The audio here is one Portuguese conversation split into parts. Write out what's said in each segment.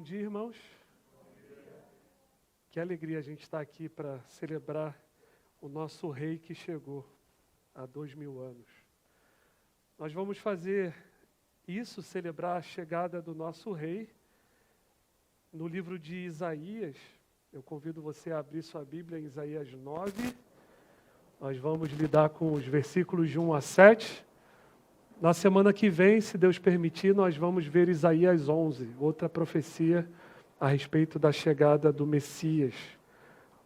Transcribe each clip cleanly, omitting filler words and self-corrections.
dia, irmãos. Que alegria a gente estar aqui para celebrar o nosso rei que chegou há 2000 anos. Nós vamos fazer isso, celebrar a chegada do nosso rei, no livro de Isaías. Eu convido você a abrir sua Bíblia em Isaías 9. Nós vamos lidar com os versículos de 1 a 7. Na semana que vem, se Deus permitir, nós vamos ver Isaías 11, outra profecia a respeito da chegada do Messias.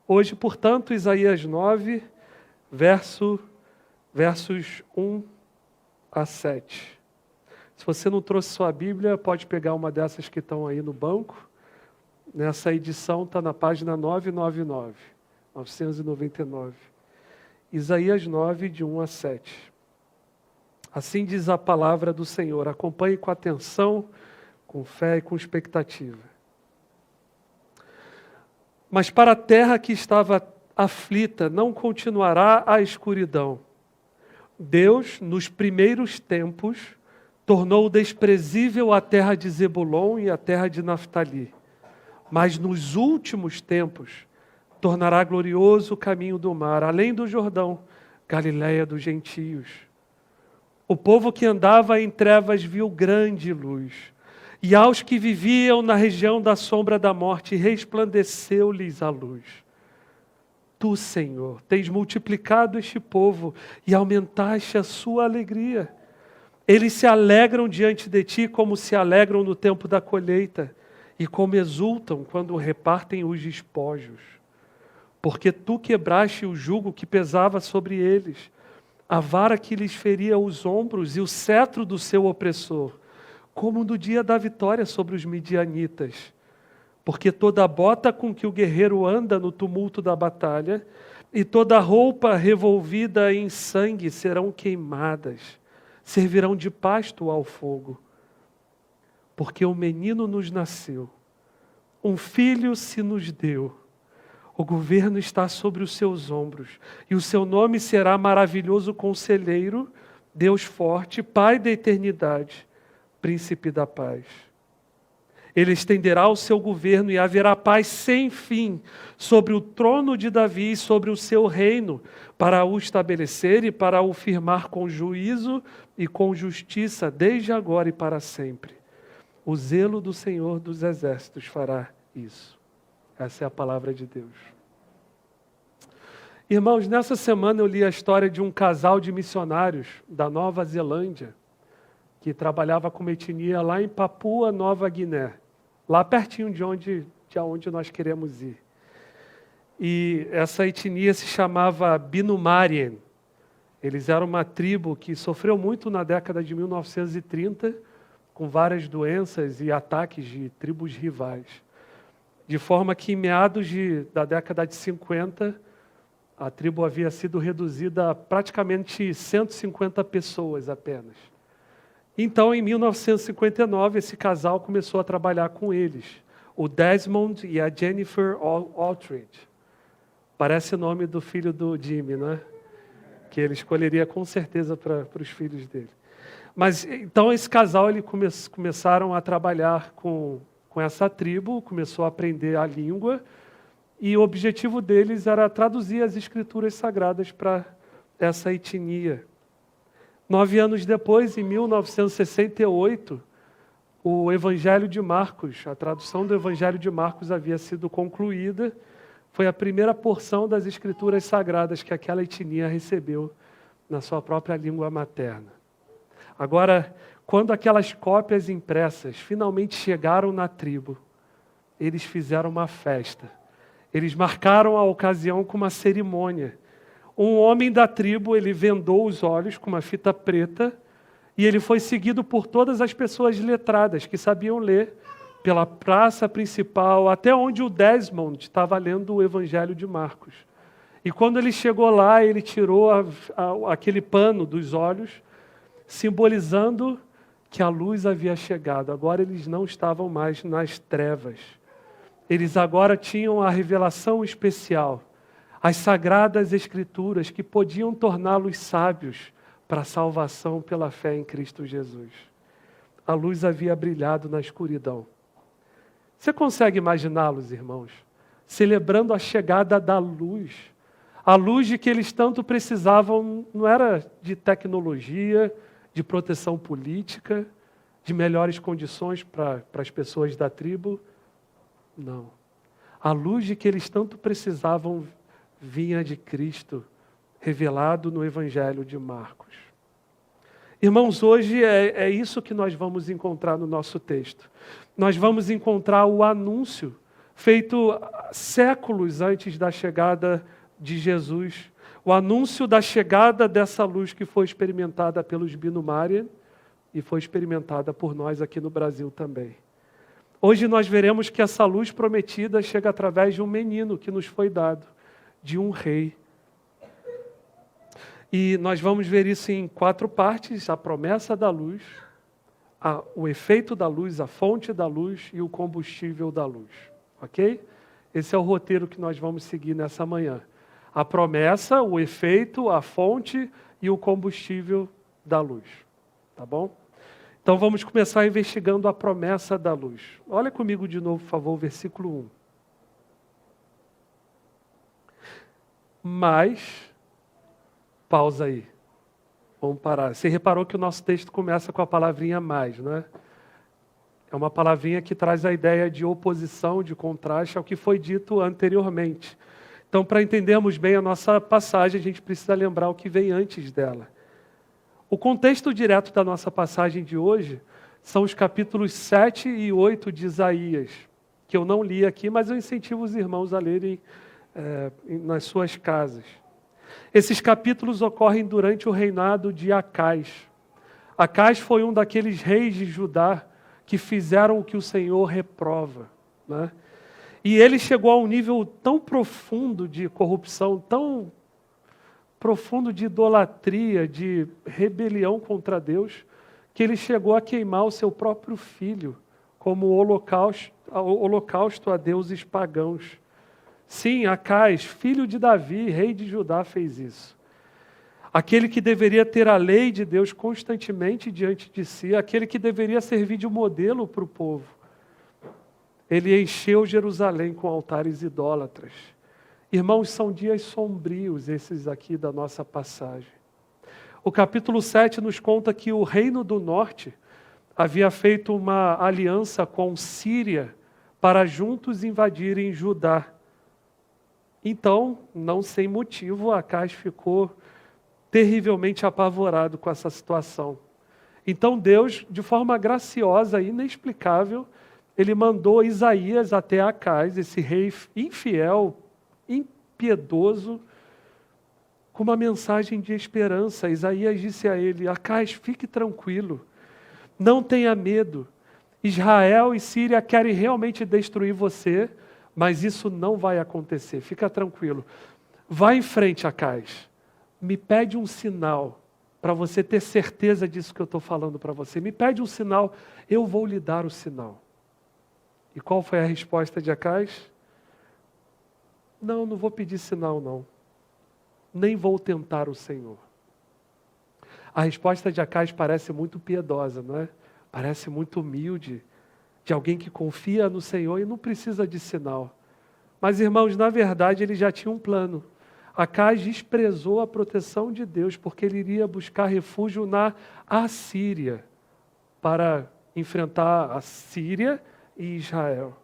Hoje, portanto, Isaías 9, versos 1 a 7. Se você não trouxe sua Bíblia, pode pegar uma dessas que estão aí no banco. Nessa edição está na página 999. Isaías 9, de 1 a 7. Assim diz a palavra do Senhor. Acompanhe com atenção, com fé e com expectativa. Mas para a terra que estava aflita, não continuará a escuridão. Deus, nos primeiros tempos, tornou desprezível a terra de Zebulon e a terra de Naftali. Mas nos últimos tempos, tornará glorioso o caminho do mar, além do Jordão, Galileia dos gentios. O povo que andava em trevas viu grande luz, e aos que viviam na região da sombra da morte, resplandeceu-lhes a luz. Tu, Senhor, tens multiplicado este povo e aumentaste a sua alegria. Eles se alegram diante de ti como se alegram no tempo da colheita, e como exultam quando repartem os despojos. Porque tu quebraste o jugo que pesava sobre eles, a vara que lhes feria os ombros e o cetro do seu opressor, como no dia da vitória sobre os midianitas. Porque toda a bota com que o guerreiro anda no tumulto da batalha e toda a roupa revolvida em sangue serão queimadas, servirão de pasto ao fogo. Porque o menino nos nasceu, um filho se nos deu. O governo está sobre os seus ombros, e o seu nome será Maravilhoso Conselheiro, Deus Forte, Pai da Eternidade, Príncipe da Paz. Ele estenderá o seu governo e haverá paz sem fim sobre o trono de Davi e sobre o seu reino, para o estabelecer e para o firmar com juízo e com justiça, desde agora e para sempre. O zelo do Senhor dos Exércitos fará isso. Essa é a palavra de Deus. Irmãos, nessa semana eu li a história de um casal de missionários da Nova Zelândia, que trabalhava com uma etnia lá em Papua Nova Guiné, lá pertinho de onde nós queremos ir. E essa etnia se chamava Binumarien. Eles eram uma tribo que sofreu muito na década de 1930, com várias doenças e ataques de tribos rivais. De forma que em meados da década de 50, a tribo havia sido reduzida a praticamente 150 pessoas apenas. Então, em 1959, esse casal começou a trabalhar com eles, o Desmond e a Jennifer Aldridge. Parece o nome do filho do Jimmy, né? Que ele escolheria com certeza para os filhos dele. Mas então esse casal começaram a trabalhar com essa tribo, começou a aprender a língua, e o objetivo deles era traduzir as escrituras sagradas para essa etnia. 9 anos depois, em 1968, o Evangelho de Marcos, a tradução do Evangelho de Marcos havia sido concluída. Foi a primeira porção das escrituras sagradas que aquela etnia recebeu na sua própria língua materna. Agora, quando aquelas cópias impressas finalmente chegaram na tribo, eles fizeram uma festa. Eles marcaram a ocasião com uma cerimônia. Um homem da tribo, ele vendou os olhos com uma fita preta e ele foi seguido por todas as pessoas letradas que sabiam ler, pela praça principal, até onde o Desmond estava lendo o Evangelho de Marcos. E quando ele chegou lá, ele tirou aquele pano dos olhos, simbolizando que a luz havia chegado. Agora eles não estavam mais nas trevas. Eles agora tinham a revelação especial, as sagradas escrituras que podiam torná-los sábios para a salvação pela fé em Cristo Jesus. A luz havia brilhado na escuridão. Você consegue imaginá-los, irmãos, celebrando a chegada da luz? A luz de que eles tanto precisavam não era de tecnologia, de proteção política, de melhores condições para as pessoas da tribo. Não. A luz de que eles tanto precisavam vinha de Cristo, revelado no Evangelho de Marcos. Irmãos, hoje é isso que nós vamos encontrar no nosso texto. Nós vamos encontrar o anúncio feito séculos antes da chegada de Jesus. O anúncio da chegada dessa luz que foi experimentada pelos Binumarian e foi experimentada por nós aqui no Brasil também. Hoje nós veremos que essa luz prometida chega através de um menino que nos foi dado, de um rei. E nós vamos ver isso em 4 partes: a promessa da luz, o efeito da luz, a fonte da luz e o combustível da luz. Ok? Esse é o roteiro que nós vamos seguir nessa manhã. A promessa, o efeito, a fonte e o combustível da luz. Tá bom? Então vamos começar investigando a promessa da luz. Olha comigo de novo, por favor, o versículo 1. Mas, pausa aí. Vamos parar. Você reparou que o nosso texto começa com a palavrinha mais, né? É uma palavrinha que traz a ideia de oposição, de contraste ao que foi dito anteriormente. Então, para entendermos bem a nossa passagem, a gente precisa lembrar o que vem antes dela. O contexto direto da nossa passagem de hoje são os capítulos 7 e 8 de Isaías, que eu não li aqui, mas eu incentivo os irmãos a lerem nas suas casas. Esses capítulos ocorrem durante o reinado de Acais. Acais foi um daqueles reis de Judá que fizeram o que o Senhor reprova, né? E ele chegou a um nível tão profundo de corrupção, tão profundo de idolatria, de rebelião contra Deus, que ele chegou a queimar o seu próprio filho como holocausto a deuses pagãos. Sim, Acais, filho de Davi, rei de Judá, fez isso. Aquele que deveria ter a lei de Deus constantemente diante de si, aquele que deveria servir de modelo para o povo. Ele encheu Jerusalém com altares idólatras. Irmãos, são dias sombrios esses aqui da nossa passagem. O capítulo 7 nos conta que o reino do norte havia feito uma aliança com Síria para juntos invadirem Judá. Então, não sem motivo, Acais ficou terrivelmente apavorado com essa situação. Então Deus, de forma graciosa e inexplicável, ele mandou Isaías até Acais, esse rei infiel, impiedoso, com uma mensagem de esperança. Isaías disse a ele: Acais, fique tranquilo, não tenha medo. Israel e Síria querem realmente destruir você, mas isso não vai acontecer, fica tranquilo. Vá em frente, Acais, me pede um sinal, para você ter certeza disso que eu estou falando para você. Me pede um sinal, eu vou lhe dar o sinal. E qual foi a resposta de Acais? Não vou pedir sinal não. Nem vou tentar o Senhor. A resposta de Acais parece muito piedosa, não é? Parece muito humilde, de alguém que confia no Senhor e não precisa de sinal. Mas, irmãos, na verdade ele já tinha um plano. Acais desprezou a proteção de Deus, porque ele iria buscar refúgio na Assíria, para enfrentar a Síria e Israel.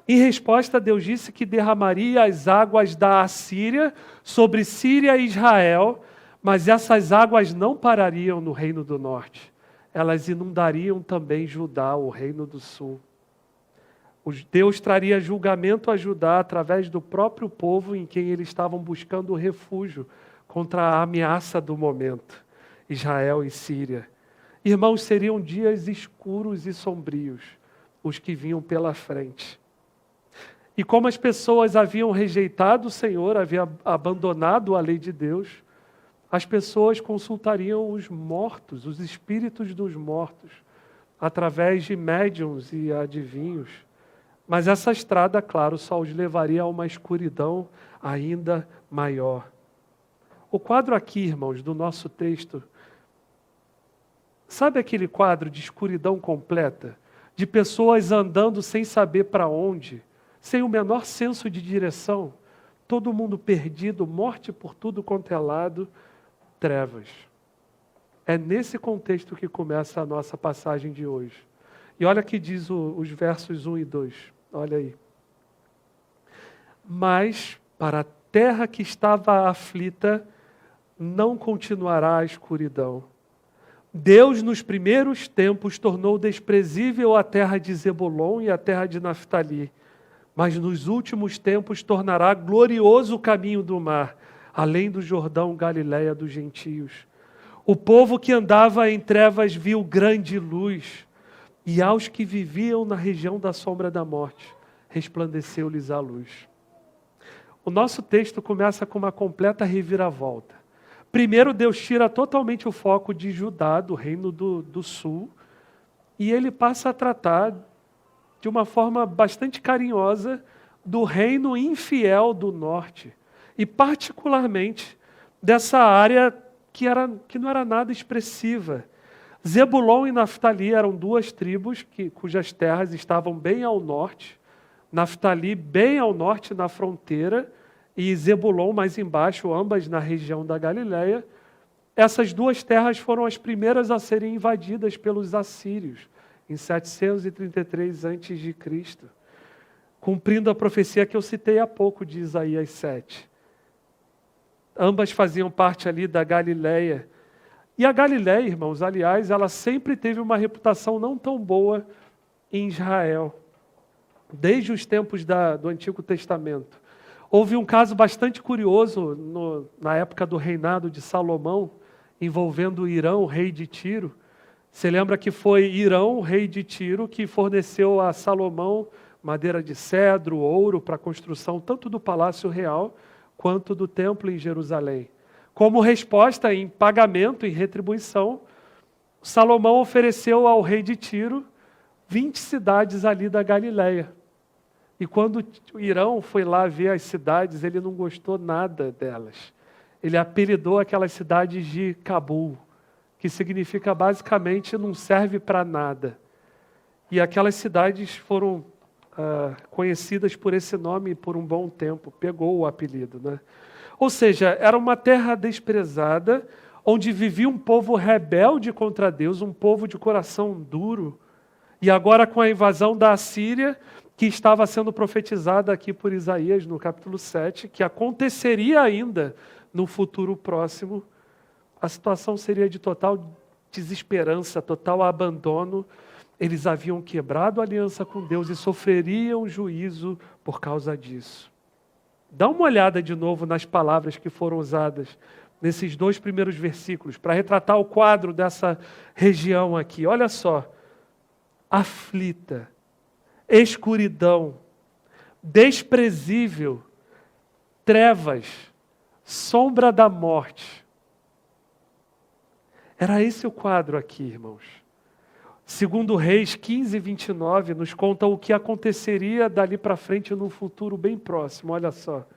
Em resposta, Deus disse que derramaria as águas da Assíria sobre Síria e Israel, mas essas águas não parariam no reino do norte. Elas inundariam também Judá, o reino do sul. Deus traria julgamento a Judá através do próprio povo em quem eles estavam buscando refúgio contra a ameaça do momento, Israel e Síria. Irmãos, seriam dias escuros e sombrios os que vinham pela frente. E como as pessoas haviam rejeitado o Senhor, haviam abandonado a lei de Deus, as pessoas consultariam os mortos, os espíritos dos mortos, através de médiuns e adivinhos. Mas essa estrada, claro, só os levaria a uma escuridão ainda maior. O quadro aqui, irmãos, do nosso texto, sabe aquele quadro de escuridão completa? de pessoas andando sem saber para onde, sem o menor senso de direção, todo mundo perdido, morte por tudo quanto é lado, trevas. É nesse contexto que começa a nossa passagem de hoje. E olha que diz os versos 1 e 2. Olha aí. Mas para a terra que estava aflita, não continuará a escuridão. Deus, nos primeiros tempos, tornou desprezível a terra de Zebulon e a terra de Naftali, mas nos últimos tempos tornará glorioso o caminho do mar, além do Jordão, Galiléia dos gentios. O povo que andava em trevas viu grande luz, e aos que viviam na região da sombra da morte, resplandeceu-lhes a luz. O nosso texto começa com uma completa reviravolta. Primeiro, Deus tira totalmente o foco de Judá, do reino do sul, e ele passa a tratar de uma forma bastante carinhosa do reino infiel do norte, e particularmente dessa área que não era nada expressiva. Zebulon e Naftali eram duas tribos cujas terras estavam bem ao norte, Naftali bem ao norte na fronteira, e Zebulon mais embaixo, ambas na região da Galiléia. Essas duas terras foram as primeiras a serem invadidas pelos assírios, em 733 a.C., cumprindo a profecia que eu citei há pouco de Isaías 7. Ambas faziam parte ali da Galiléia. E a Galiléia, irmãos, aliás, ela sempre teve uma reputação não tão boa em Israel, desde os tempos do Antigo Testamento. Houve um caso bastante curioso na época do reinado de Salomão, envolvendo Irão, rei de Tiro. Você lembra que foi Irão, rei de Tiro, que forneceu a Salomão madeira de cedro, ouro para a construção tanto do palácio real quanto do templo em Jerusalém. Como resposta, em pagamento, em retribuição, Salomão ofereceu ao rei de Tiro 20 cidades ali da Galiléia. E quando o Irão foi lá ver as cidades, ele não gostou nada delas. Ele apelidou aquelas cidades de Cabul, que significa basicamente não serve para nada. E aquelas cidades foram conhecidas por esse nome por um bom tempo, pegou o apelido, né? Ou seja, era uma terra desprezada, onde vivia um povo rebelde contra Deus, um povo de coração duro. E agora com a invasão da Assíria, que estava sendo profetizada aqui por Isaías no capítulo 7, que aconteceria ainda no futuro próximo, a situação seria de total desesperança, total abandono. Eles haviam quebrado a aliança com Deus e sofreriam juízo por causa disso. Dá uma olhada de novo nas palavras que foram usadas nesses 2 primeiros versículos, para retratar o quadro dessa região aqui. Olha só. Aflita, escuridão, desprezível, trevas, sombra da morte. Era esse o quadro aqui, irmãos. Segundo Reis 15, 29, nos conta o que aconteceria dali para frente num futuro bem próximo. Olha só.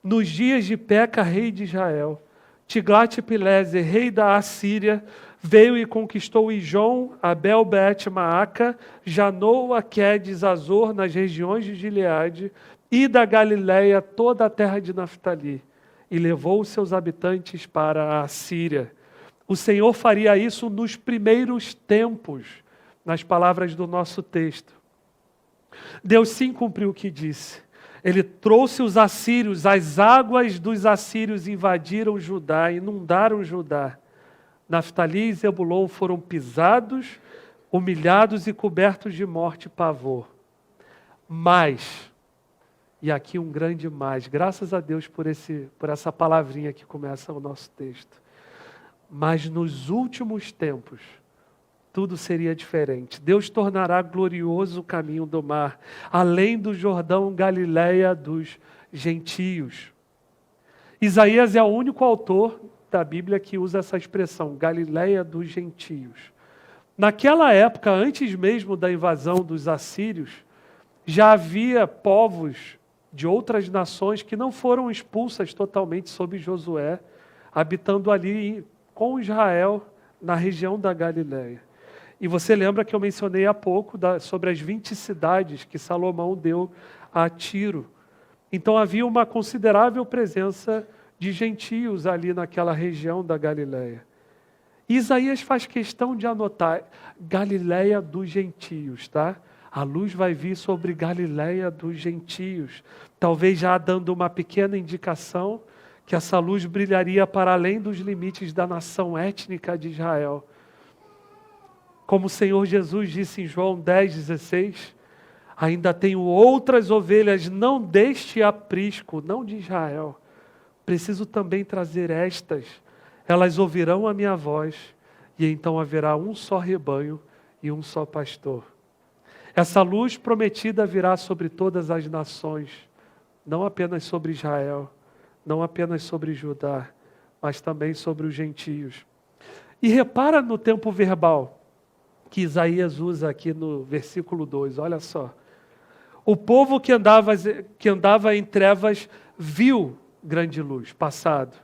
Nos dias de Peca, rei de Israel, Tiglat-Pileser, rei da Assíria, veio e conquistou Ijon, Abel, Bet-Maaca, Janoa, Quedes, Azor, nas regiões de Gileade, e da Galiléia toda a terra de Naftali, e levou os seus habitantes para a Assíria. O Senhor faria isso nos primeiros tempos, nas palavras do nosso texto. Deus sim cumpriu o que disse. Ele trouxe os assírios, as águas dos assírios invadiram Judá, inundaram Judá. Naftali e Zebulon foram pisados, humilhados e cobertos de morte e pavor. Mas, e aqui um grande mais, graças a Deus por essa palavrinha que começa o nosso texto. Mas nos últimos tempos, tudo seria diferente. Deus tornará glorioso o caminho do mar, além do Jordão, Galiléia dos gentios. Isaías é o único autor da Bíblia que usa essa expressão, Galiléia dos gentios. Naquela época, antes mesmo da invasão dos assírios, já havia povos de outras nações que não foram expulsas totalmente sob Josué, habitando ali com Israel, na região da Galiléia. E você lembra que eu mencionei há pouco sobre as 20 cidades que Salomão deu a Tiro. Então havia uma considerável presença de gentios ali naquela região da Galileia. Isaías faz questão de anotar Galileia dos gentios, tá? A luz vai vir sobre Galileia dos gentios. Talvez já dando uma pequena indicação que essa luz brilharia para além dos limites da nação étnica de Israel. Como o Senhor Jesus disse em João 10,16, ainda tenho outras ovelhas, não deste aprisco, não de Israel. Preciso também trazer estas. Elas ouvirão a minha voz, e então haverá um só rebanho e um só pastor. Essa luz prometida virá sobre todas as nações, não apenas sobre Israel, não apenas sobre Judá, mas também sobre os gentios. E repara no tempo verbal que Isaías usa aqui no versículo 2, olha só. O povo que andava em trevas viu grande luz, passado.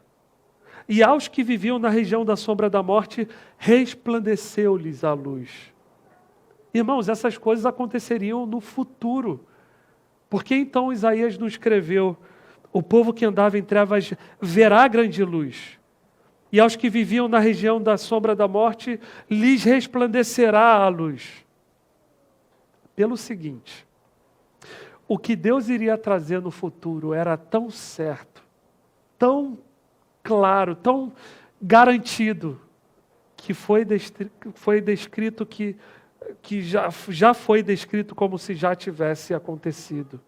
E aos que viviam na região da sombra da morte, resplandeceu-lhes a luz. Irmãos, essas coisas aconteceriam no futuro. Por que então Isaías não escreveu: o povo que andava em trevas verá grande luz? E aos que viviam na região da sombra da morte, lhes resplandecerá a luz. Pelo seguinte, o que Deus iria trazer no futuro era tão certo, tão claro, tão garantido, que foi descrito que já foi descrito como se já tivesse acontecido.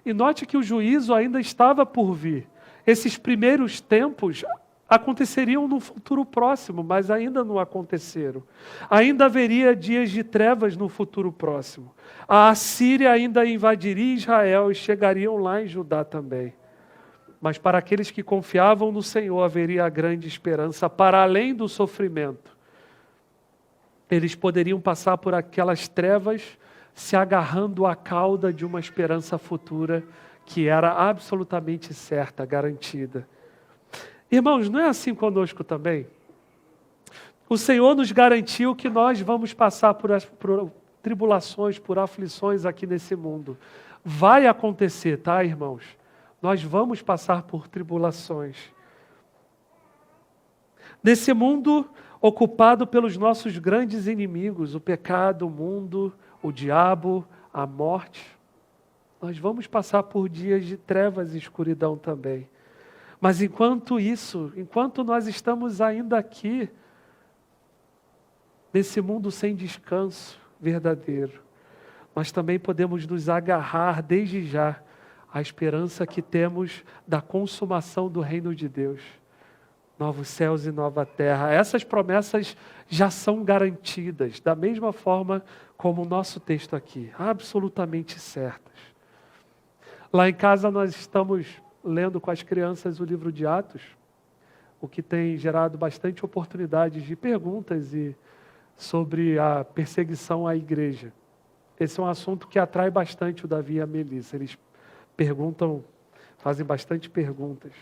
E note que o juízo ainda estava por vir. Esses primeiros tempos aconteceriam no futuro próximo, mas ainda não aconteceram. Ainda haveria dias de trevas no futuro próximo. A Assíria ainda invadiria Israel e chegariam lá em Judá também. Mas para aqueles que confiavam no Senhor haveria grande esperança para além do sofrimento. Eles poderiam passar por aquelas trevas se agarrando à cauda de uma esperança futura que era absolutamente certa, garantida. Irmãos, não é assim conosco também? O Senhor nos garantiu que nós vamos passar por tribulações, por aflições aqui nesse mundo. Vai acontecer, tá, irmãos? Nós vamos passar por tribulações. Nesse mundo ocupado pelos nossos grandes inimigos, o pecado, o mundo, o diabo, a morte, nós vamos passar por dias de trevas e escuridão também. Mas enquanto nós estamos ainda aqui, nesse mundo sem descanso verdadeiro, nós também podemos nos agarrar desde já à esperança que temos da consumação do reino de Deus. Novos céus e nova terra. Essas promessas já são garantidas, da mesma forma como o nosso texto aqui, absolutamente certas. Lá em casa nós estamos lendo com as crianças o livro de Atos, o que tem gerado bastante oportunidades de perguntas sobre a perseguição à igreja. Esse é um assunto que atrai bastante o Davi e a Melissa. Eles fazem bastante perguntas.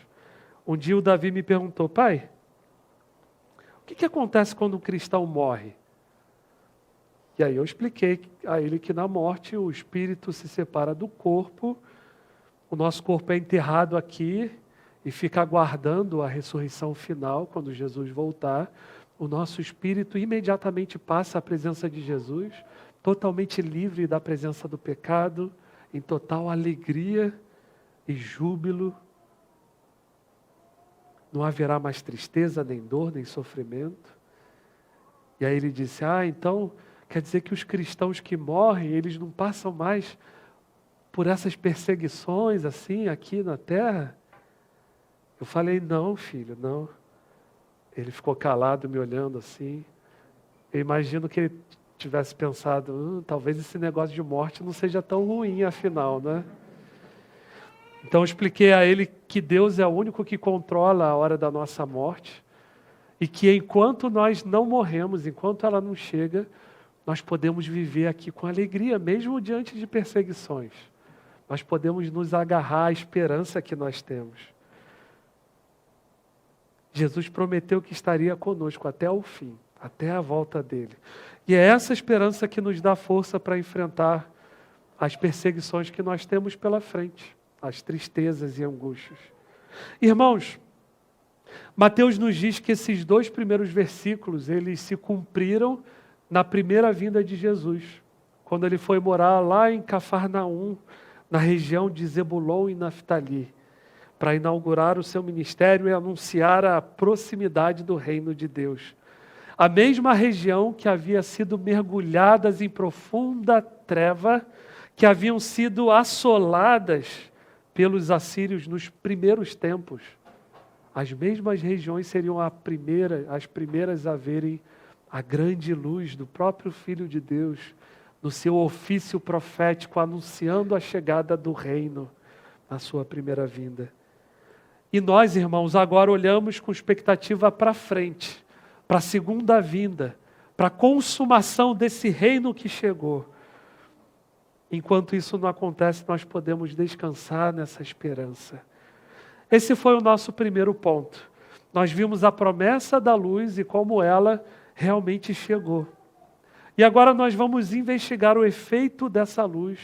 Um dia o Davi me perguntou: pai, o que acontece quando um cristão morre? E aí eu expliquei a ele que na morte o espírito se separa do corpo, o nosso corpo é enterrado aqui e fica aguardando a ressurreição final, quando Jesus voltar. O nosso espírito imediatamente passa à presença de Jesus, totalmente livre da presença do pecado, em total alegria e júbilo. Não haverá mais tristeza, nem dor, nem sofrimento. E aí ele disse: então quer dizer que os cristãos que morrem, eles não passam mais por essas perseguições assim, aqui na terra? Eu falei: não, filho, não. Ele ficou calado, me olhando assim. Eu imagino que ele tivesse pensado: talvez esse negócio de morte não seja tão ruim, afinal, né? Então eu expliquei a ele que Deus é o único que controla a hora da nossa morte e que enquanto nós não morremos, enquanto ela não chega, nós podemos viver aqui com alegria, mesmo diante de perseguições. Nós podemos nos agarrar à esperança que nós temos. Jesus prometeu que estaria conosco até o fim. até a volta dele. E é essa esperança que nos dá força para enfrentar as perseguições que nós temos pela frente, as tristezas e angústias. Irmãos, Mateus nos diz que esses 2 primeiros versículos, eles se cumpriram na primeira vinda de Jesus, quando ele foi morar lá em Cafarnaum, na região de Zebulon e Naftali, para inaugurar o seu ministério e anunciar a proximidade do reino de Deus. A mesma região que havia sido mergulhadas em profunda treva, que haviam sido assoladas pelos assírios nos primeiros tempos. As mesmas regiões seriam as primeiras a verem a grande luz do próprio Filho de Deus, no seu ofício profético, anunciando a chegada do reino na sua primeira vinda. E nós, irmãos, agora olhamos com expectativa para frente, para a segunda vinda, para a consumação desse reino que chegou. Enquanto isso não acontece, nós podemos descansar nessa esperança. Esse foi o nosso primeiro ponto. Nós vimos a promessa da luz e como ela realmente chegou. E agora nós vamos investigar o efeito dessa luz,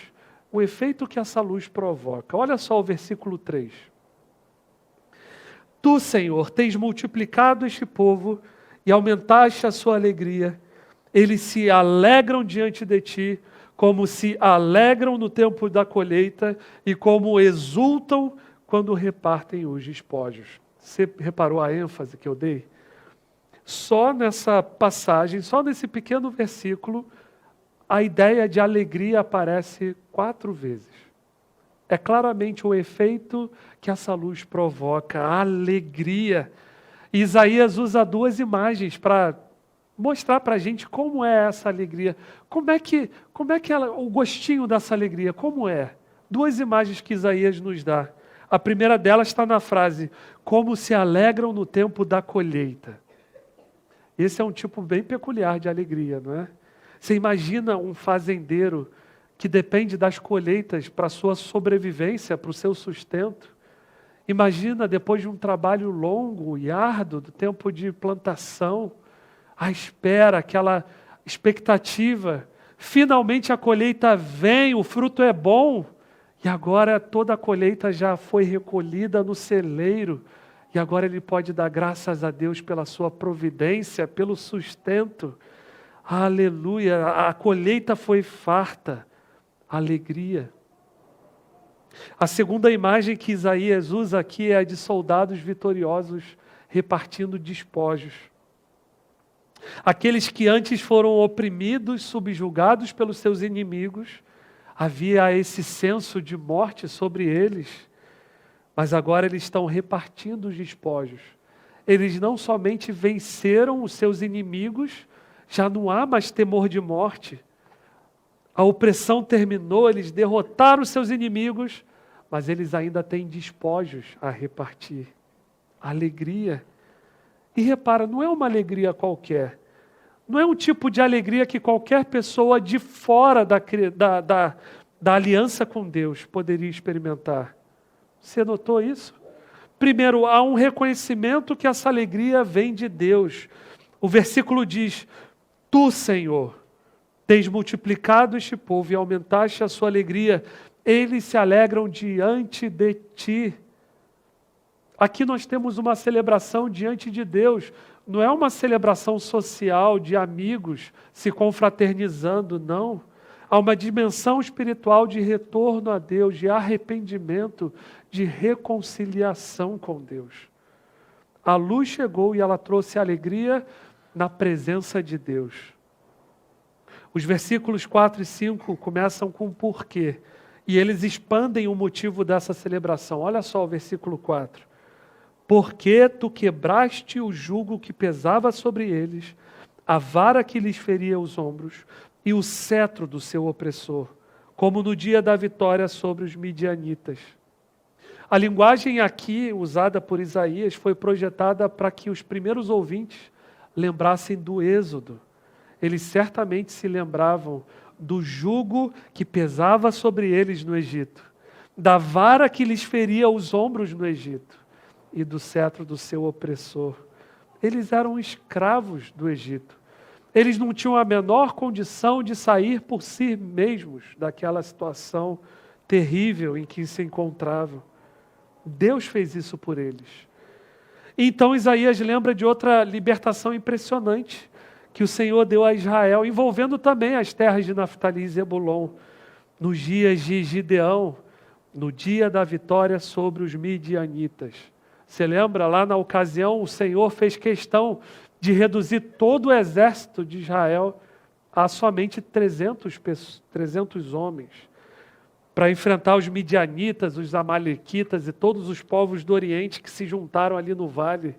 o efeito que essa luz provoca. Olha só o versículo 3. Tu, Senhor, tens multiplicado este povo e aumentaste a sua alegria. Eles se alegram diante de ti, como se alegram no tempo da colheita e como exultam quando repartem os despojos. Você reparou a ênfase que eu dei? Só nessa passagem, só nesse pequeno versículo, a ideia de alegria aparece 4 vezes. É claramente o efeito que essa luz provoca, a alegria. Isaías usa 2 imagens para mostrar para a gente como é essa alegria. Como é que o gostinho dessa alegria, como é? 2 imagens que Isaías nos dá. A primeira delas está na frase, como se alegram no tempo da colheita. Esse é um tipo bem peculiar de alegria, não é? Você imagina um fazendeiro que depende das colheitas para a sua sobrevivência, para o seu sustento. Imagina depois de um trabalho longo e árduo, do tempo de plantação, a espera, aquela expectativa. Finalmente a colheita vem, o fruto é bom. E agora toda a colheita já foi recolhida no celeiro. E agora ele pode dar graças a Deus pela sua providência, pelo sustento. Aleluia, a colheita foi farta. Alegria. A segunda imagem que Isaías usa aqui é a de soldados vitoriosos repartindo despojos. Aqueles que antes foram oprimidos, subjugados pelos seus inimigos, havia esse senso de morte sobre eles, mas agora eles estão repartindo os despojos. Eles não somente venceram os seus inimigos, já não há mais temor de morte. A opressão terminou, eles derrotaram os seus inimigos, mas eles ainda têm despojos a repartir. Alegria. E repara, não é uma alegria qualquer. Não é um tipo de alegria que qualquer pessoa de fora da aliança com Deus poderia experimentar. Você notou isso? Primeiro, há um reconhecimento que essa alegria vem de Deus. O versículo diz, Tu, Senhor, tens multiplicado este povo e aumentaste a sua alegria. Eles se alegram diante de ti. Aqui nós temos uma celebração diante de Deus. Não é uma celebração social de amigos se confraternizando, não. Há uma dimensão espiritual de retorno a Deus, de arrependimento, de reconciliação com Deus. A luz chegou e ela trouxe alegria na presença de Deus. Os versículos 4 e 5 começam com porquê. E eles expandem o motivo dessa celebração. Olha só o versículo 4. Porque tu quebraste o jugo que pesava sobre eles, a vara que lhes feria os ombros e o cetro do seu opressor, como no dia da vitória sobre os midianitas. A linguagem aqui usada por Isaías foi projetada para que os primeiros ouvintes lembrassem do Êxodo. Eles certamente se lembravam do jugo que pesava sobre eles no Egito, da vara que lhes feria os ombros no Egito e do cetro do seu opressor. Eles eram escravos do Egito. Eles não tinham a menor condição de sair por si mesmos daquela situação terrível em que se encontravam. Deus fez isso por eles. Então Isaías lembra de outra libertação impressionante que o Senhor deu a Israel, envolvendo também as terras de Naftali e Zebulon, nos dias de Gideão, no dia da vitória sobre os midianitas. Você lembra? Lá na ocasião, o Senhor fez questão de reduzir todo o exército de Israel a somente 300 homens, para enfrentar os midianitas, os amalequitas e todos os povos do Oriente que se juntaram ali no vale,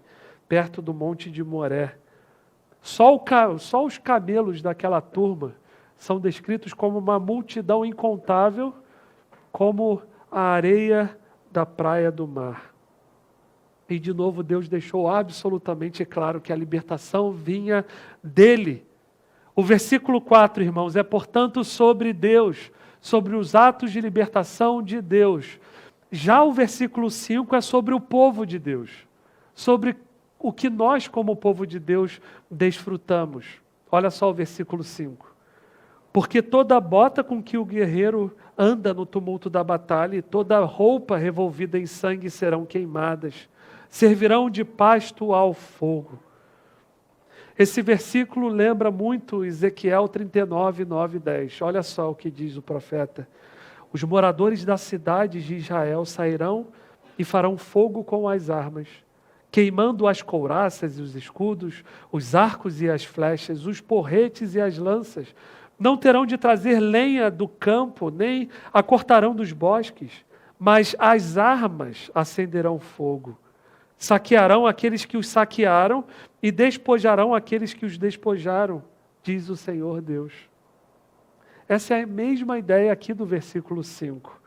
perto do Monte de Moré. Só os camelos daquela turma são descritos como uma multidão incontável, como a areia da praia do mar. E de novo Deus deixou absolutamente claro que a libertação vinha dele. O versículo 4, irmãos, é portanto sobre Deus, sobre os atos de libertação de Deus. Já o versículo 5 é sobre o povo de Deus, sobre o que nós como povo de Deus desfrutamos. Olha só o versículo 5. Porque toda bota com que o guerreiro anda no tumulto da batalha e toda roupa revolvida em sangue serão queimadas, servirão de pasto ao fogo. Esse versículo lembra muito Ezequiel 39, 9 e 10. Olha só o que diz o profeta. Os moradores das cidades de Israel sairão e farão fogo com as armas, queimando as couraças e os escudos, os arcos e as flechas, os porretes e as lanças. Não terão de trazer lenha do campo, nem a cortarão dos bosques, mas as armas acenderão fogo. Saquearão aqueles que os saquearam e despojarão aqueles que os despojaram, diz o Senhor Deus. Essa é a mesma ideia aqui do versículo 5.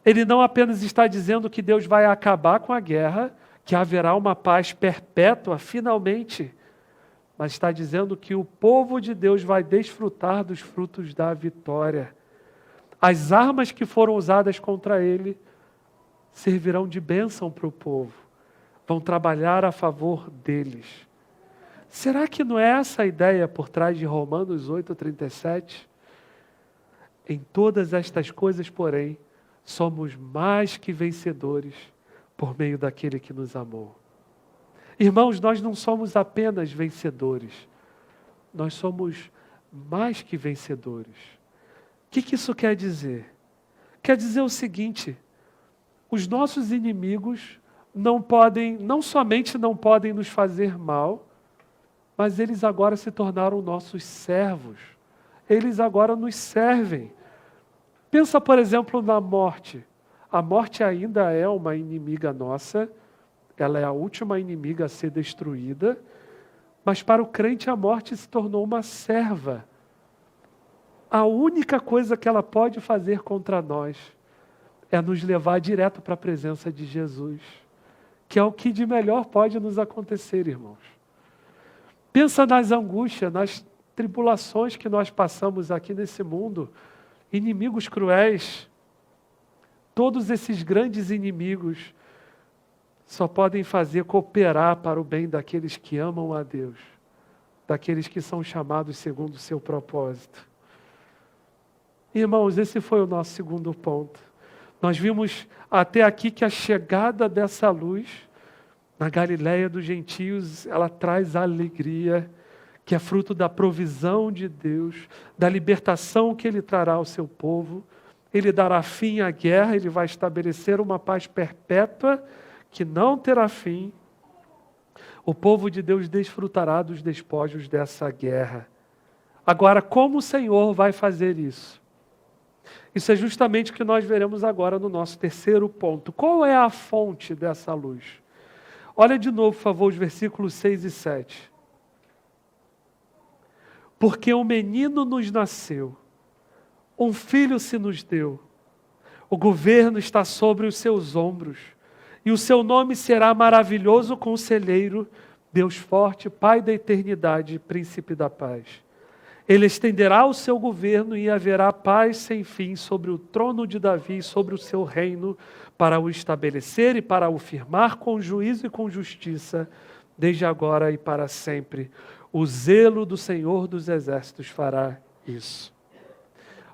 Ele não apenas está dizendo que Deus vai acabar com a guerra, que haverá uma paz perpétua, finalmente, mas está dizendo que o povo de Deus vai desfrutar dos frutos da vitória. As armas que foram usadas contra ele servirão de bênção para o povo. Vão trabalhar a favor deles. Será que não é essa a ideia por trás de Romanos 8:37? Em todas estas coisas, porém, somos mais que vencedores por meio daquele que nos amou. Irmãos, nós não somos apenas vencedores, nós somos mais que vencedores. O que isso quer dizer? Quer dizer o seguinte: os nossos inimigos não somente não podem nos fazer mal, mas eles agora se tornaram nossos servos. Eles agora nos servem. Pensa, por exemplo, na morte. A morte ainda é uma inimiga nossa, ela é a última inimiga a ser destruída, mas para o crente a morte se tornou uma serva. A única coisa que ela pode fazer contra nós é nos levar direto para a presença de Jesus, que é o que de melhor pode nos acontecer, irmãos. Pensa nas angústias, nas tribulações que nós passamos aqui nesse mundo, inimigos cruéis. Todos esses grandes inimigos só podem fazer cooperar para o bem daqueles que amam a Deus, daqueles que são chamados segundo o seu propósito. Irmãos, esse foi o nosso segundo ponto. Nós vimos até aqui que a chegada dessa luz na Galileia dos gentios, ela traz alegria, que é fruto da provisão de Deus, da libertação que Ele trará ao seu povo. Ele dará fim à guerra, Ele vai estabelecer uma paz perpétua que não terá fim. O povo de Deus desfrutará dos despojos dessa guerra. Agora, como o Senhor vai fazer isso? Isso é justamente o que nós veremos agora no nosso terceiro ponto. Qual é a fonte dessa luz? Olha de novo, por favor, os versículos 6 e 7. Porque um menino nos nasceu, um filho se nos deu, o governo está sobre os seus ombros, e o seu nome será maravilhoso conselheiro, Deus forte, Pai da eternidade, príncipe da paz. Ele estenderá o seu governo e haverá paz sem fim sobre o trono de Davi e sobre o seu reino, para o estabelecer e para o firmar com juízo e com justiça, desde agora e para sempre. O zelo do Senhor dos Exércitos fará isso.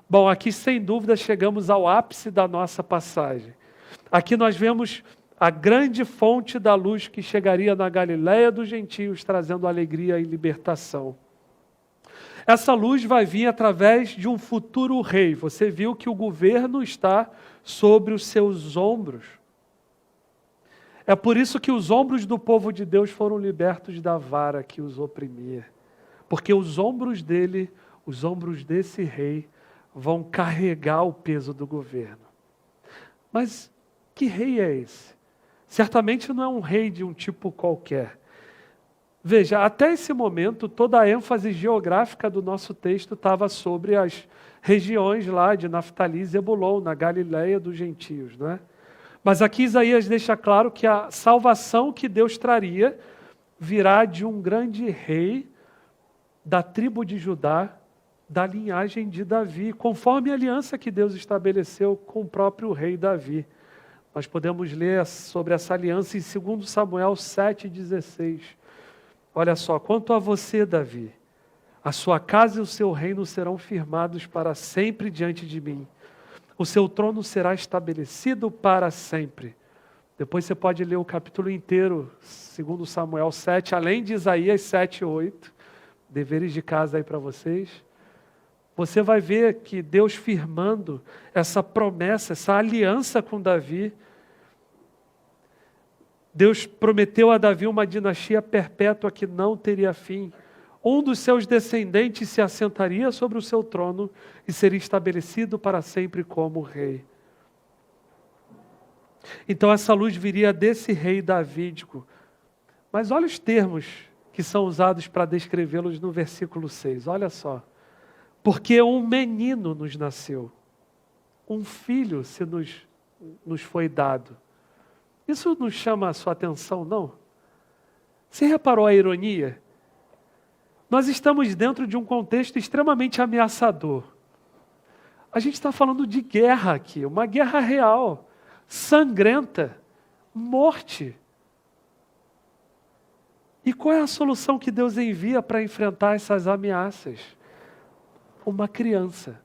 Bom, aqui sem dúvida chegamos ao ápice da nossa passagem. Aqui nós vemos a grande fonte da luz que chegaria na Galiléia dos gentios, trazendo alegria e libertação. Essa luz vai vir através de um futuro rei. Você viu que o governo está sobre os seus ombros. É por isso que os ombros do povo de Deus foram libertos da vara que os oprimia. Porque os ombros dele, os ombros desse rei, vão carregar o peso do governo. Mas que rei é esse? Certamente não é um rei de um tipo qualquer. Veja, até esse momento, toda a ênfase geográfica do nosso texto estava sobre as regiões lá de Naftali e Zebulon, na Galiléia dos gentios, não é? Mas aqui Isaías deixa claro que a salvação que Deus traria virá de um grande rei da tribo de Judá, da linhagem de Davi, conforme a aliança que Deus estabeleceu com o próprio rei Davi. Nós podemos ler sobre essa aliança em 2 Samuel 7,16. Olha só, quanto a você, Davi, a sua casa e o seu reino serão firmados para sempre diante de mim. O seu trono será estabelecido para sempre. Depois você pode ler o capítulo inteiro, 2 Samuel 7, além de Isaías 7 e 8. Deveres de casa aí para vocês. Você vai ver que Deus firmando essa promessa, essa aliança com Davi. Deus prometeu a Davi uma dinastia perpétua que não teria fim. Um dos seus descendentes se assentaria sobre o seu trono e seria estabelecido para sempre como rei. Então essa luz viria desse rei davídico. Mas olha os termos que são usados para descrevê-los no versículo 6. Olha só. Porque um menino nos nasceu, um filho se nos foi dado. Isso não chama a sua atenção, não? Você reparou a ironia? Nós estamos dentro de um contexto extremamente ameaçador. A gente está falando de guerra aqui, uma guerra real, sangrenta, morte. E qual é a solução que Deus envia para enfrentar essas ameaças? Uma criança.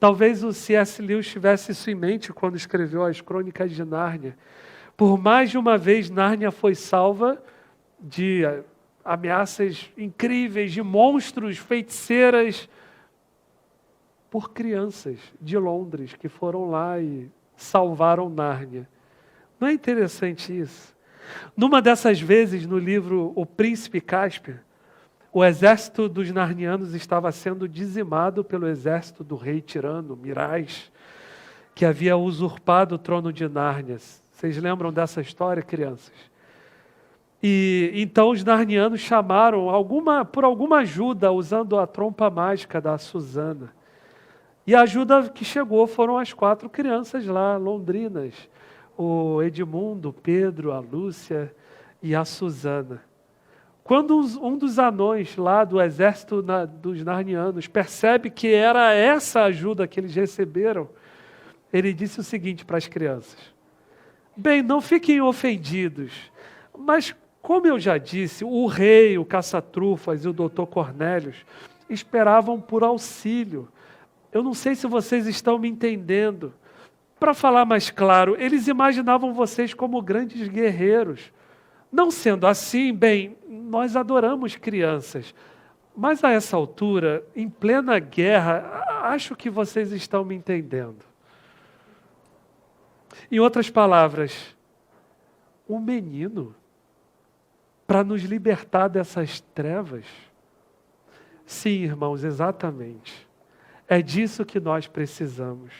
Talvez o C.S. Lewis tivesse isso em mente quando escreveu as Crônicas de Nárnia. Por mais de uma vez, Nárnia foi salva de ameaças incríveis, de monstros, feiticeiras, por crianças de Londres que foram lá e salvaram Nárnia. Não é interessante isso? Numa dessas vezes, no livro O Príncipe Cáspio, o exército dos narnianos estava sendo dizimado pelo exército do rei tirano, Miraz, que havia usurpado o trono de Nárnia. Vocês lembram dessa história, crianças? E então os narnianos chamaram por alguma ajuda, usando a trompa mágica da Susana. E a ajuda que chegou foram as 4 crianças lá, londrinas. O Edmundo, o Pedro, a Lúcia e a Susana. Quando um dos anões lá do exército dos narnianos percebe que era essa ajuda que eles receberam, ele disse o seguinte para as crianças: bem, não fiquem ofendidos, mas como eu já disse, o rei, o caça-trufas e o doutor Cornélios esperavam por auxílio. Eu não sei se vocês estão me entendendo. Para falar mais claro, eles imaginavam vocês como grandes guerreiros. Não sendo assim, bem, nós adoramos crianças, mas a essa altura, em plena guerra, acho que vocês estão me entendendo. Em outras palavras, um menino para nos libertar dessas trevas? Sim, irmãos, exatamente. É disso que nós precisamos.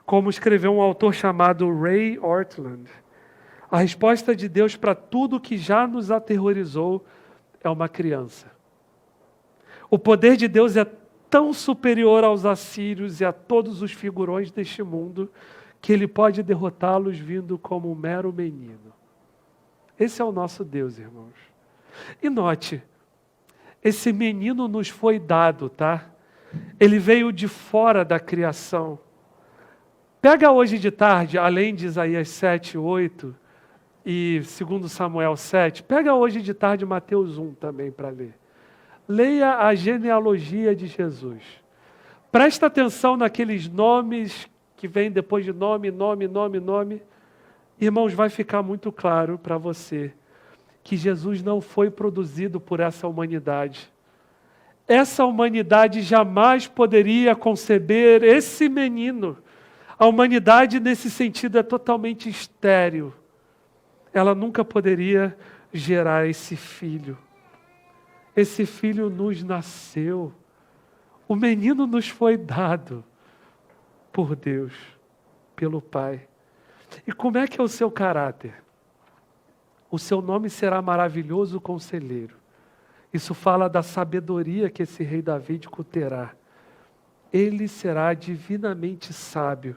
Como escreveu um autor chamado Ray Ortlund, a resposta de Deus para tudo que já nos aterrorizou é uma criança. O poder de Deus é tão superior aos assírios e a todos os figurões deste mundo que Ele pode derrotá-los vindo como um mero menino. Esse é o nosso Deus, irmãos. E note, esse menino nos foi dado, tá? Ele veio de fora da criação. Pega hoje de tarde, além de Isaías 7, 8 e 2 Samuel 7, pega hoje de tarde Mateus 1 também para ler. Leia a genealogia de Jesus. Presta atenção naqueles nomes que vêm depois de nome. Irmãos, vai ficar muito claro para você que Jesus não foi produzido por essa humanidade. Essa humanidade jamais poderia conceber esse menino. A humanidade, nesse sentido, é totalmente estéril. Ela nunca poderia gerar esse filho. Esse filho nos nasceu. O menino nos foi dado por Deus, pelo Pai. E como é que é o seu caráter? O seu nome será maravilhoso conselheiro. Isso fala da sabedoria que esse rei Davídico terá. Ele será divinamente sábio.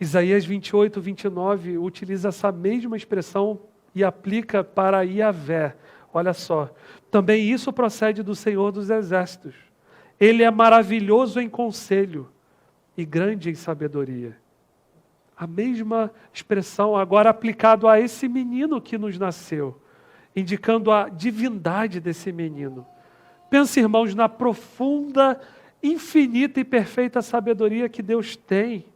Isaías 28, 29 utiliza essa mesma expressão e aplica para Yahvé. Olha só, também isso procede do Senhor dos Exércitos. Ele é maravilhoso em conselho e grande em sabedoria. A mesma expressão agora aplicado a esse menino que nos nasceu, indicando a divindade desse menino. Pense, irmãos, na profunda, infinita e perfeita sabedoria que Deus tem.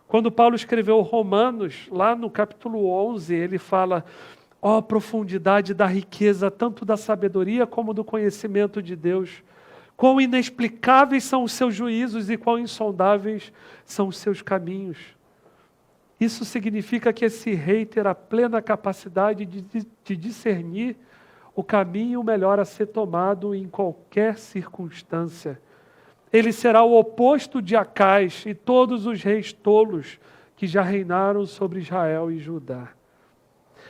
Quando Paulo escreveu Romanos, lá no capítulo 11, ele fala: ó profundidade da riqueza, tanto da sabedoria como do conhecimento de Deus. Quão inexplicáveis são os seus juízos e quão insondáveis são os seus caminhos. Isso significa que esse rei terá plena capacidade de discernir o caminho melhor a ser tomado em qualquer circunstância. Ele será o oposto de Acais e todos os reis tolos que já reinaram sobre Israel e Judá.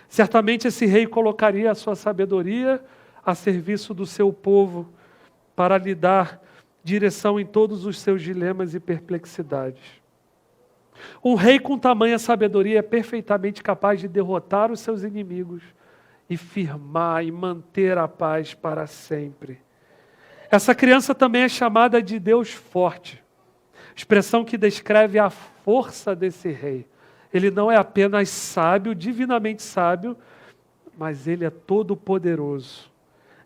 Certamente esse rei colocaria a sua sabedoria a serviço do seu povo para lhe dar direção em todos os seus dilemas e perplexidades. Um rei com tamanha sabedoria é perfeitamente capaz de derrotar os seus inimigos e firmar e manter a paz para sempre. Essa criança também é chamada de Deus forte, expressão que descreve a força desse rei. Ele não é apenas sábio, divinamente sábio, mas ele é todo poderoso.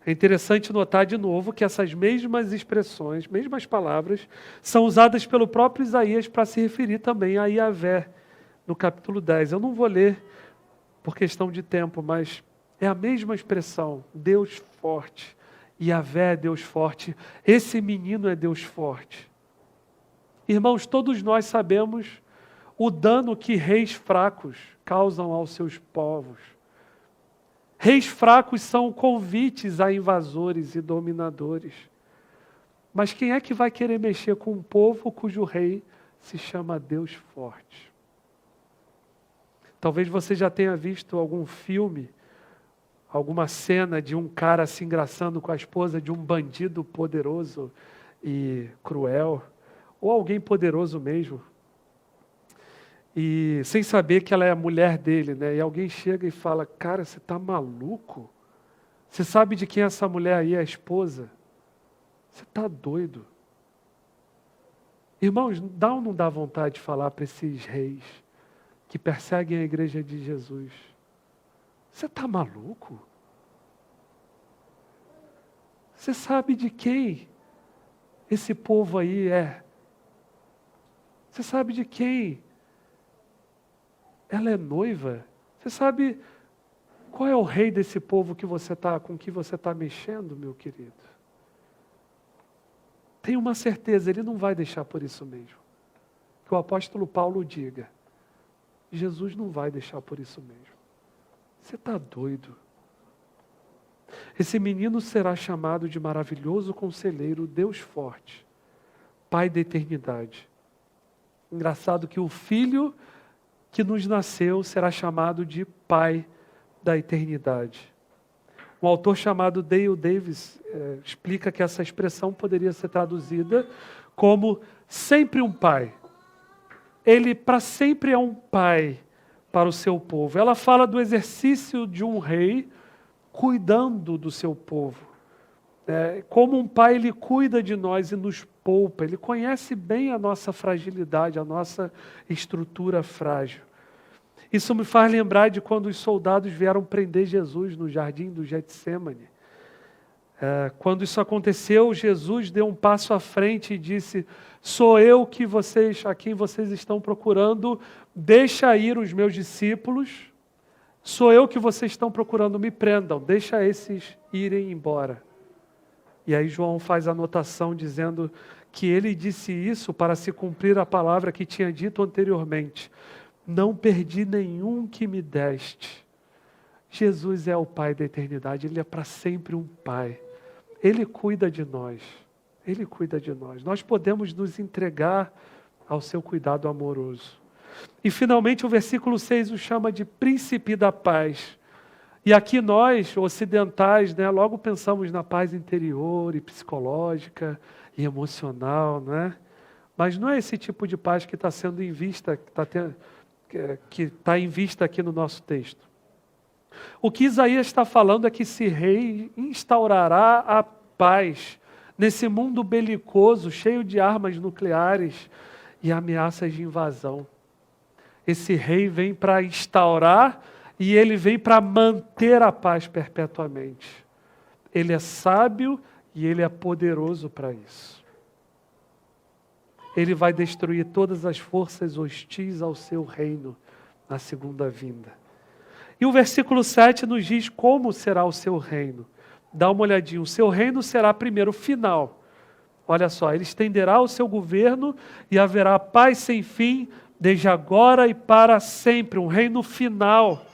É interessante notar de novo que essas mesmas expressões, mesmas palavras, são usadas pelo próprio Isaías para se referir também a Yahvé, no capítulo 10. Eu não vou ler por questão de tempo, mas é a mesma expressão, Deus forte. Yahvé é Deus forte, esse menino é Deus forte. Irmãos, todos nós sabemos o dano que reis fracos causam aos seus povos. Reis fracos são convites a invasores e dominadores. Mas quem é que vai querer mexer com um povo cujo rei se chama Deus forte? Talvez você já tenha visto algum filme, alguma cena de um cara se engraçando com a esposa de um bandido poderoso e cruel, ou alguém poderoso mesmo, e sem saber que ela é a mulher dele, né? E alguém chega e fala: cara, você está maluco? Você sabe de quem essa mulher aí é a esposa? Você está doido? Irmãos, dá ou não dá vontade de falar para esses reis que perseguem a igreja de Jesus? Você está maluco? Você sabe de quem esse povo aí é? Você sabe de quem ela é noiva? Você sabe qual é o rei desse povo com que você está mexendo, meu querido? Tenha uma certeza, ele não vai deixar por isso mesmo. Que o apóstolo Paulo diga: Jesus não vai deixar por isso mesmo. Você está doido? Esse menino será chamado de maravilhoso conselheiro, Deus forte, Pai da eternidade. Engraçado que o filho que nos nasceu será chamado de Pai da eternidade. Um autor chamado Dale Davis explica que essa expressão poderia ser traduzida como sempre um pai. Ele para sempre é um pai para o seu povo. Ela fala do exercício de um rei cuidando do seu povo. Como um pai, Ele cuida de nós e nos poupa. Ele conhece bem a nossa fragilidade, a nossa estrutura frágil. Isso me faz lembrar de quando os soldados vieram prender Jesus no jardim do Getsêmani. Quando isso aconteceu, Jesus deu um passo à frente e disse: sou eu a quem vocês estão procurando, deixa ir os meus discípulos, sou eu que vocês estão procurando, me prendam, deixa esses irem embora. E aí João faz a anotação dizendo que ele disse isso para se cumprir a palavra que tinha dito anteriormente: não perdi nenhum que me deste. Jesus é o Pai da eternidade, Ele é para sempre um Pai. Ele cuida de nós, Ele cuida de nós. Nós podemos nos entregar ao seu cuidado amoroso. E finalmente o versículo 6 o chama de príncipe da paz. E aqui nós, ocidentais, logo pensamos na paz interior e psicológica e emocional, Mas não é esse tipo de paz que está sendo em vista, que está em vista aqui no nosso texto. O que Isaías está falando é que esse rei instaurará a paz nesse mundo belicoso, cheio de armas nucleares e ameaças de invasão. Esse rei vem para instaurar e ele vem para manter a paz perpetuamente. Ele é sábio e ele é poderoso para isso. Ele vai destruir todas as forças hostis ao seu reino na segunda vinda. E o versículo 7 nos diz como será o seu reino. Dá uma olhadinha, o seu reino será primeiro final. Olha só, ele estenderá o seu governo e haverá paz sem fim, desde agora e para sempre, um reino final.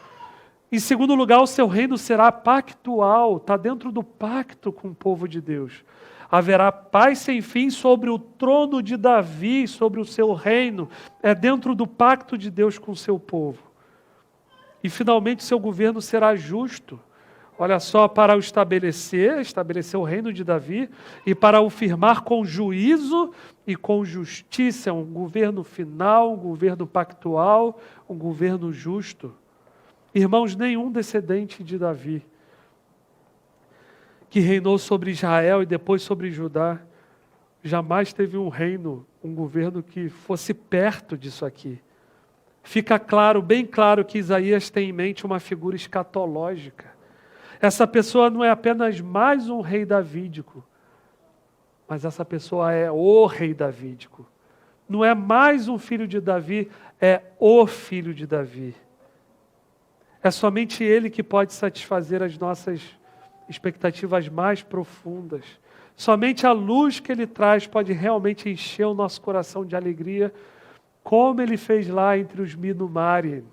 Em segundo lugar, o seu reino será pactual, está dentro do pacto com o povo de Deus. Haverá paz sem fim sobre o trono de Davi, sobre o seu reino, é dentro do pacto de Deus com o seu povo. E finalmente seu governo será justo. Olha só, para o estabelecer o reino de Davi, e para o firmar com juízo e com justiça, um governo final, um governo pactual, um governo justo. Irmãos, nenhum descendente de Davi, que reinou sobre Israel e depois sobre Judá, jamais teve um reino, um governo que fosse perto disso aqui. Fica claro, bem claro, que Isaías tem em mente uma figura escatológica. Essa pessoa não é apenas mais um rei davídico, mas essa pessoa é o rei davídico. Não é mais um filho de Davi, é o filho de Davi. É somente ele que pode satisfazer as nossas expectativas mais profundas. Somente a luz que ele traz pode realmente encher o nosso coração de alegria, como ele fez lá entre os Minumari,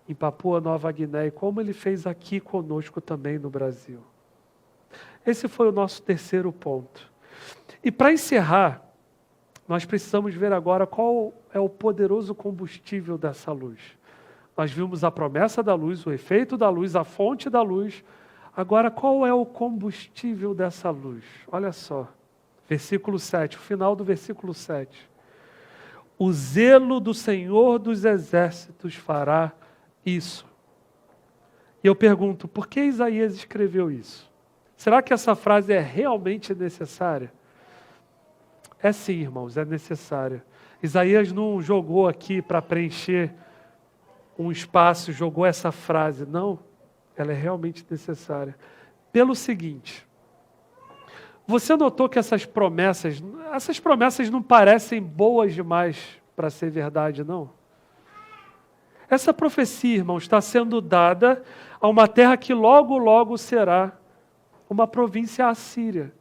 em Papua Nova Guiné, e como ele fez aqui conosco também no Brasil. Esse foi o nosso terceiro ponto. E para encerrar, nós precisamos ver agora qual é o poderoso combustível dessa luz. Nós vimos a promessa da luz, o efeito da luz, a fonte da luz. Agora, qual é o combustível dessa luz? Olha só, versículo 7, o final do versículo 7. O zelo do Senhor dos Exércitos fará isso. E eu pergunto, por que Isaías escreveu isso? Será que essa frase é realmente necessária? É sim, irmãos, é necessária. Isaías não jogou aqui para preencher um espaço, jogou essa frase. Não, ela é realmente necessária. Pelo seguinte, você notou que essas promessas não parecem boas demais para ser verdade, não? Essa profecia, irmãos, está sendo dada a uma terra que logo, logo será uma província assíria.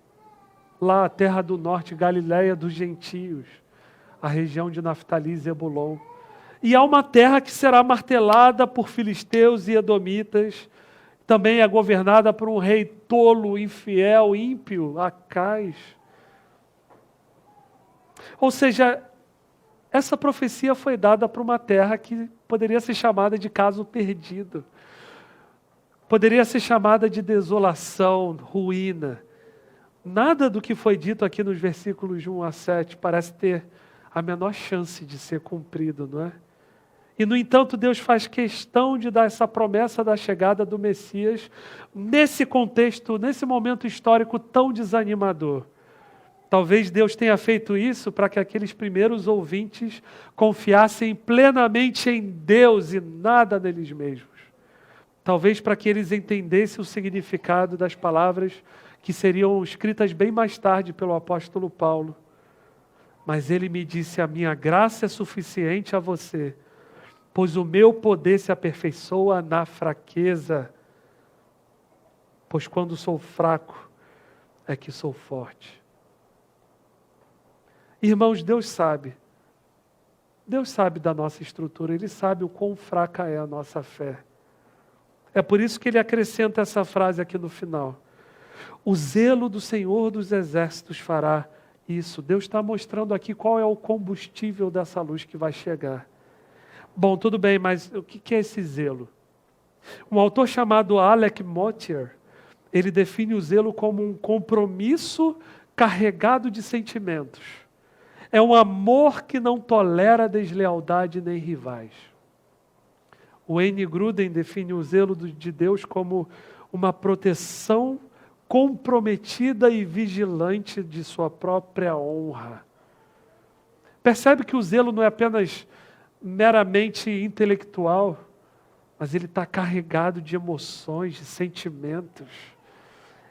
Lá, a terra do norte, Galileia dos gentios, a região de Naftali e Zebulon. E há uma terra que será martelada por filisteus e edomitas, também é governada por um rei tolo, infiel, ímpio, Acais. Ou seja, essa profecia foi dada para uma terra que poderia ser chamada de caso perdido. Poderia ser chamada de desolação, ruína. Nada do que foi dito aqui nos versículos de 1 a 7 parece ter a menor chance de ser cumprido, não é? E, no entanto, Deus faz questão de dar essa promessa da chegada do Messias nesse contexto, nesse momento histórico tão desanimador. Talvez Deus tenha feito isso para que aqueles primeiros ouvintes confiassem plenamente em Deus e nada neles mesmos. Talvez para que eles entendessem o significado das palavras que seriam escritas bem mais tarde pelo apóstolo Paulo. Mas ele me disse: a minha graça é suficiente a você, pois o meu poder se aperfeiçoa na fraqueza. Pois quando sou fraco, é que sou forte. Irmãos, Deus sabe. Deus sabe da nossa estrutura, Ele sabe o quão fraca é a nossa fé. É por isso que Ele acrescenta essa frase aqui no final. O zelo do Senhor dos Exércitos fará isso. Deus está mostrando aqui qual é o combustível dessa luz que vai chegar. Bom, tudo bem, mas o que é esse zelo? Um autor chamado Alec Motyer, ele define o zelo como um compromisso carregado de sentimentos. É um amor que não tolera deslealdade nem rivais. O Wayne Grudem define o zelo de Deus como uma proteção comprometida e vigilante de sua própria honra. Percebe que o zelo não é apenas meramente intelectual, mas ele está carregado de emoções, de sentimentos.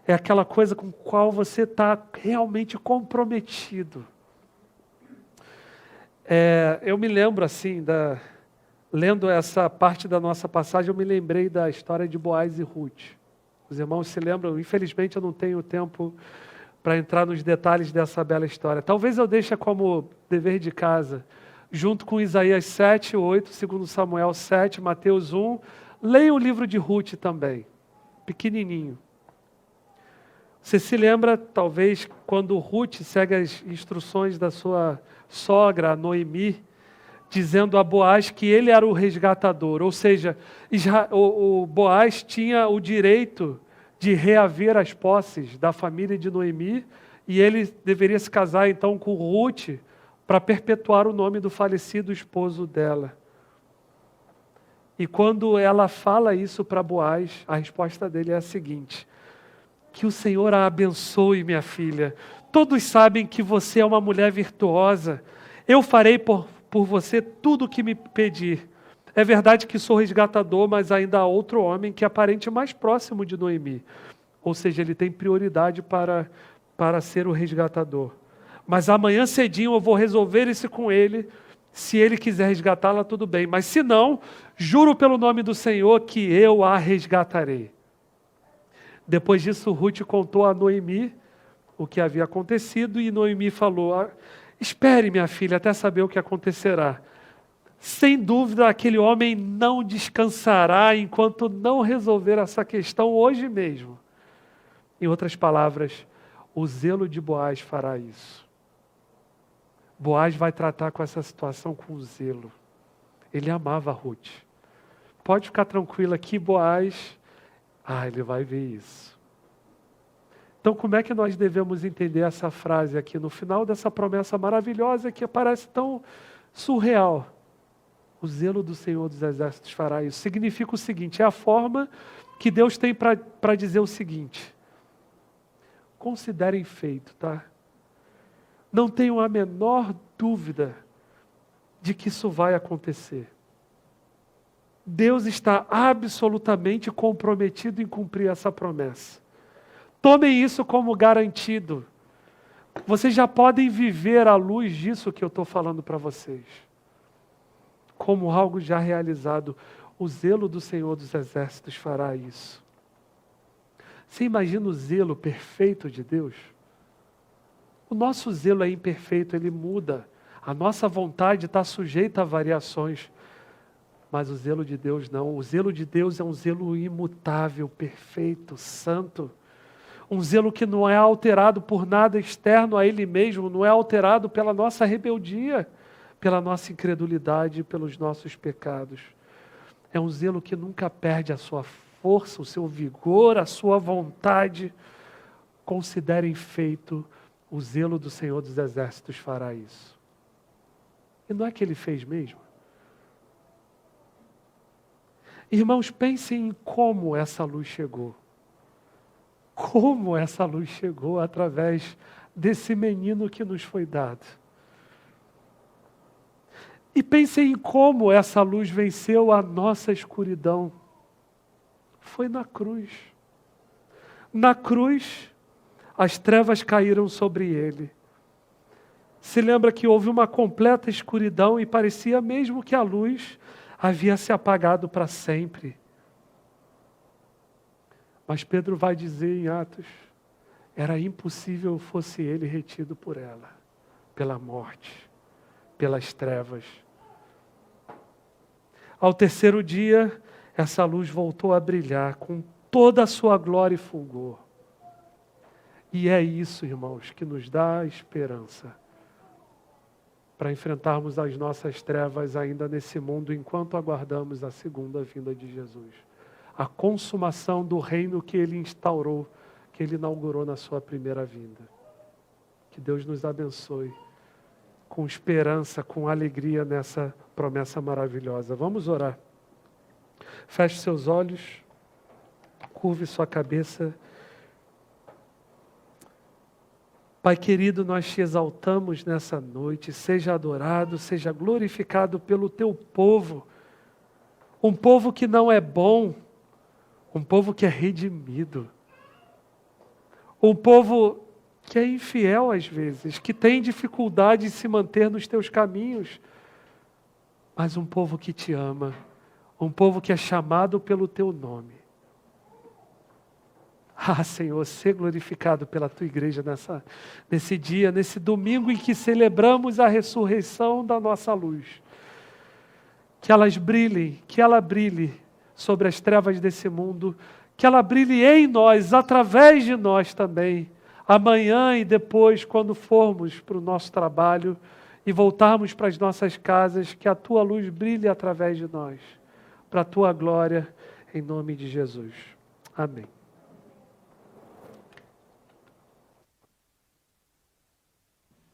É aquela coisa com a qual você está realmente comprometido. Eu me lembro assim, lendo essa parte da nossa passagem, eu me lembrei da história de Boaz e Ruth. Os irmãos se lembram? Infelizmente eu não tenho tempo para entrar nos detalhes dessa bela história. Talvez eu deixe como dever de casa, junto com Isaías 7, 8, 2 Samuel 7, Mateus 1, leia o livro de Ruth também, pequenininho. Você se lembra, talvez, quando Ruth segue as instruções da sua sogra, Noemi, dizendo a Boaz que ele era o resgatador, ou seja, o Boaz tinha o direito de reaver as posses da família de Noemi, e ele deveria se casar então com Ruth para perpetuar o nome do falecido esposo dela. E quando ela fala isso para Boaz, a resposta dele é a seguinte: que o Senhor a abençoe, minha filha. Todos sabem que você é uma mulher virtuosa. Eu farei por você tudo o que me pedir. É verdade que sou resgatador, mas ainda há outro homem que é parente mais próximo de Noemi. Ou seja, ele tem prioridade para ser o resgatador. Mas amanhã cedinho eu vou resolver isso com ele. Se ele quiser resgatá-la, tudo bem. Mas se não, juro pelo nome do Senhor que eu a resgatarei. Depois disso, Ruth contou a Noemi o que havia acontecido, e Noemi falou: espere, minha filha, até saber o que acontecerá. Sem dúvida, aquele homem não descansará enquanto não resolver essa questão hoje mesmo. Em outras palavras, o zelo de Boaz fará isso. Boaz vai tratar com essa situação com zelo. Ele amava Ruth. Pode ficar tranquila que Boaz, ele vai ver isso. Então, como é que nós devemos entender essa frase aqui no final dessa promessa maravilhosa que parece tão surreal? O zelo do Senhor dos Exércitos fará isso. Significa o seguinte: é a forma que Deus tem para dizer o seguinte: considerem feito, tá? Não tenham a menor dúvida de que isso vai acontecer. Deus está absolutamente comprometido em cumprir essa promessa. Tomem isso como garantido. Vocês já podem viver à luz disso que eu estou falando para vocês, como algo já realizado. O zelo do Senhor dos Exércitos fará isso. Você imagina o zelo perfeito de Deus? O nosso zelo é imperfeito, ele muda. A nossa vontade está sujeita a variações. Mas o zelo de Deus não. O zelo de Deus é um zelo imutável, perfeito, santo. Um zelo que não é alterado por nada externo a Ele mesmo, não é alterado pela nossa rebeldia, pela nossa incredulidade, pelos nossos pecados. É um zelo que nunca perde a sua força, o seu vigor, a sua vontade. Considerem feito, o zelo do Senhor dos Exércitos fará isso. E não é que Ele fez mesmo? Irmãos, pensem em como essa luz chegou. Como essa luz chegou através desse menino que nos foi dado. E pensem em como essa luz venceu a nossa escuridão. Foi na cruz. Na cruz, as trevas caíram sobre ele. Se lembra que houve uma completa escuridão e parecia mesmo que a luz havia se apagado para sempre. Mas Pedro vai dizer em Atos, era impossível fosse ele retido por ela, pela morte, pelas trevas. Ao terceiro dia, essa luz voltou a brilhar com toda a sua glória e fulgor. E é isso, irmãos, que nos dá esperança para enfrentarmos as nossas trevas ainda nesse mundo enquanto aguardamos a segunda vinda de Jesus. A consumação do reino que Ele instaurou, que Ele inaugurou na sua primeira vinda. Que Deus nos abençoe com esperança, com alegria nessa promessa maravilhosa. Vamos orar. Feche seus olhos, curve sua cabeça. Pai querido, nós te exaltamos nessa noite, seja adorado, seja glorificado pelo teu povo, um povo que não é bom, um povo que é redimido, um povo que é infiel às vezes, que tem dificuldade em se manter nos teus caminhos, mas um povo que te ama, um povo que é chamado pelo teu nome. Ah, Senhor, ser glorificado pela Tua igreja nesse dia, nesse domingo em que celebramos a ressurreição da nossa luz. Que elas brilhem, que ela brilhe sobre as trevas desse mundo, que ela brilhe em nós, através de nós também. Amanhã e depois, quando formos para o nosso trabalho e voltarmos para as nossas casas, que a Tua luz brilhe através de nós, para a Tua glória, em nome de Jesus. Amém.